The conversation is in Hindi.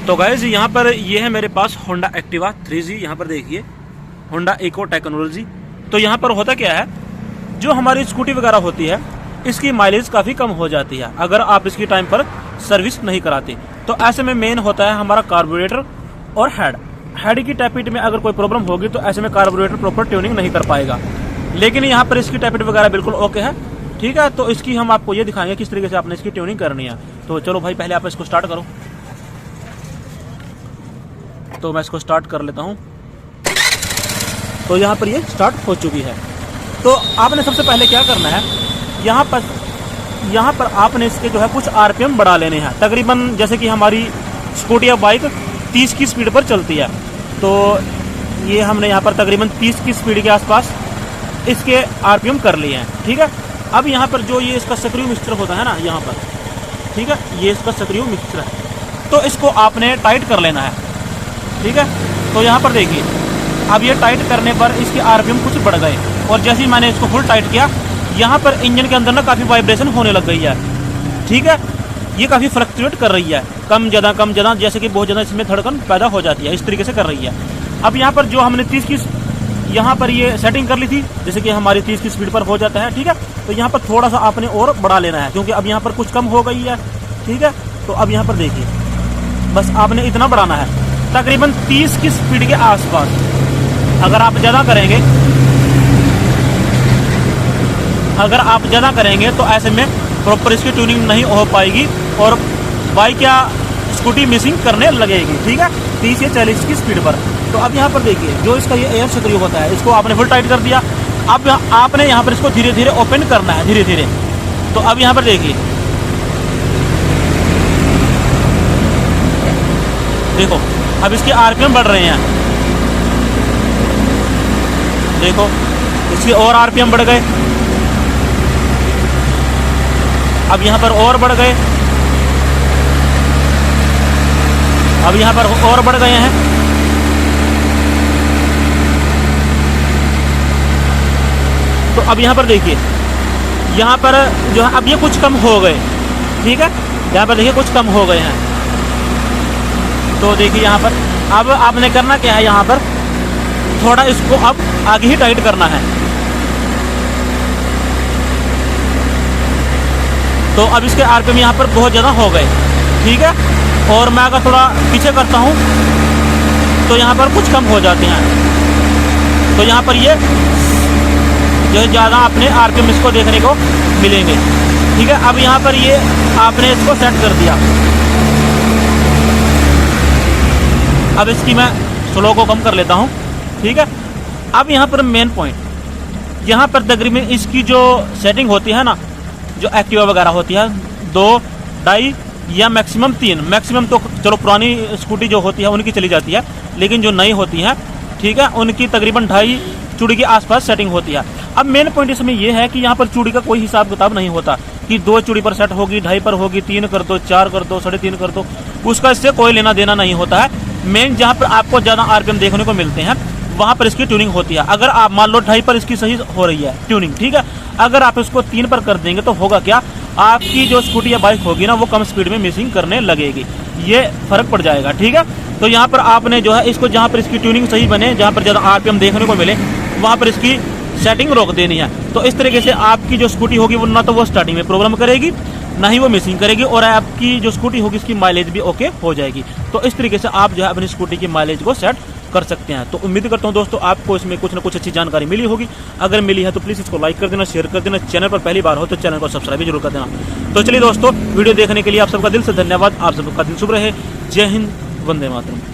तो गाइस यहाँ पर ये है मेरे पास होंडा एक्टिवा 3G। यहाँ पर देखिए होंडा इको टेक्नोलॉजी। तो यहाँ पर होता क्या है, जो हमारी स्कूटी वगैरह होती है इसकी माइलेज काफ़ी कम हो जाती है अगर आप इसकी टाइम पर सर्विस नहीं कराते। तो ऐसे में मेन होता है हमारा कार्बोरेटर और हेड की टैपिट में अगर कोई प्रॉब्लम होगी तो ऐसे में कार्बोरेटर प्रॉपर ट्यूनिंग नहीं कर पाएगा। लेकिन यहाँ पर इसकी टैपिट वगैरह बिल्कुल ओके है, ठीक है। तो इसकी हम आपको ये दिखाएंगे किस तरीके से आपने इसकी ट्यूनिंग करनी है। तो चलो भाई पहले आप इसको स्टार्ट करो। तो मैं इसको स्टार्ट कर लेता हूँ। तो यहाँ पर ये स्टार्ट हो चुकी है। तो आपने सबसे पहले क्या करना है, यहाँ पर आपने इसके जो है कुछ आरपीएम बढ़ा लेने हैं। तकरीबन जैसे कि हमारी स्कूटी या बाइक 30 की स्पीड पर चलती है, तो ये हमने यहाँ पर तकरीबन 30 की स्पीड के आसपास इसके आरपीएम कर लिए हैं, ठीक है। अब यहाँ पर जो ये इसका सक्रिय मिक्सचर होता है ना यहाँ पर, ठीक है, ये इसका सक्रिय मिक्सचर है। तो इसको आपने टाइट कर लेना है, ठीक है। तो यहाँ पर देखिए अब ये टाइट करने पर इसके आरपीएम कुछ बढ़ गए और जैसे ही मैंने इसको फुल टाइट किया यहाँ पर इंजन के अंदर ना काफ़ी वाइब्रेशन होने लग गई है, ठीक है। ये काफ़ी फ्लक्चुएट कर रही है, कम ज़्यादा, जैसे कि बहुत ज़्यादा इसमें धड़कन पैदा हो जाती है, इस तरीके से कर रही है। अब यहाँ पर जो हमने 30 की यहाँ पर ये सेटिंग कर ली थी, जैसे कि हमारी 30 की स्पीड पर हो जाता है, ठीक है। तो यहाँ पर थोड़ा सा आपने और बढ़ा लेना है क्योंकि अब यहाँ पर कुछ कम हो गई है, ठीक है। तो अब यहाँ पर देखिए बस आपने इतना बढ़ाना है, तकरीबन 30 की स्पीड के आसपास। अगर आप ज़्यादा करेंगे तो ऐसे में प्रॉपर इसकी ट्यूनिंग नहीं हो पाएगी और बाइक या स्कूटी मिसिंग करने लगेगी, ठीक है, 30 या 40 की स्पीड पर। तो अब यहाँ पर देखिए जो इसका ये एयर सक्रिय होता है इसको आपने फुल टाइट कर दिया। अब आपने यहाँ पर इसको धीरे धीरे ओपन करना है, धीरे धीरे। तो अब यहाँ पर देखिए, देखो अब इसके आरपीएम बढ़ रहे हैं, देखो इसके और आरपीएम बढ़ गए। अब यहाँ पर और बढ़ गए, अब यहाँ पर और बढ़ गए हैं। तो अब यहाँ पर देखिए, यहाँ पर जो है अब ये कुछ कम हो गए, ठीक है। यहाँ पर देखिए कुछ कम हो गए हैं। तो देखिए यहाँ पर अब आपने करना क्या है, यहाँ पर थोड़ा इसको अब आगे ही टाइट करना है। तो अब इसके आरपीएम यहाँ पर बहुत ज़्यादा हो गए, ठीक है। और मैं अगर थोड़ा पीछे करता हूँ तो यहाँ पर कुछ कम हो जाते हैं। तो यहाँ पर ये जो है ज़्यादा अपने आरपीएम इसको देखने को मिलेंगे, ठीक है। अब यहाँ पर ये आपने इसको सेट कर दिया। अब इसकी मैं स्लो को कम कर लेता हूँ, ठीक है। अब यहाँ पर मेन पॉइंट, यहाँ पर तकरीबन इसकी जो सेटिंग होती है ना, जो एक्टिवा वगैरह होती है 2, 2.5 या मैक्सिमम 3, मैक्सिमम तो चलो पुरानी स्कूटी जो होती है उनकी चली जाती है, लेकिन जो नई होती हैं, ठीक है, उनकी तकरीबन 2.5 चूड़ी के आसपास सेटिंग होती है। अब मेन पॉइंट इसमें यह है कि यहाँ पर चूड़ी का कोई हिसाब किताब नहीं होता कि 2 चूड़ी पर सेट होगी, 2.5 पर होगी, 3 कर दो, 4 कर दो, 3.5 कर दो, उसका इससे कोई लेना देना नहीं होता है। मेन जहाँ पर आपको ज़्यादा आरपीएम देखने को मिलते हैं वहाँ पर इसकी ट्यूनिंग होती है। अगर आप मान लो 2.5 पर इसकी सही हो रही है ट्यूनिंग, ठीक है, अगर आप इसको 3 पर कर देंगे तो होगा क्या, आपकी जो स्कूटी या बाइक होगी ना वो कम स्पीड में मिसिंग करने लगेगी, ये फर्क पड़ जाएगा, ठीक है। तो यहाँ पर आपने जो है इसको जहाँ पर इसकी ट्यूनिंग सही बने, जहाँ पर ज़्यादा आरपीएम देखने को मिले वहाँ पर इसकी सेटिंग रोक देनी है। तो इस तरीके से आपकी जो स्कूटी होगी वो ना तो वो स्टार्टिंग में प्रॉब्लम करेगी, ना ही वो मिसिंग करेगी, और आपकी जो स्कूटी होगी इसकी माइलेज भी ओके हो जाएगी। तो इस तरीके से आप जो है अपनी स्कूटी की माइलेज को सेट कर सकते हैं। तो उम्मीद करता हूं दोस्तों आपको इसमें कुछ ना कुछ अच्छी जानकारी मिली होगी। अगर मिली है तो प्लीज़ इसको लाइक कर देना, शेयर कर देना, चैनल पर पहली बार हो तो चैनल को सब्सक्राइब भी जरूर कर देना। तो चलिए दोस्तों, वीडियो देखने के लिए आप सबका दिल से धन्यवाद। आप सबका दिन शुभ रहे। जय हिंद, वंदे मातरम।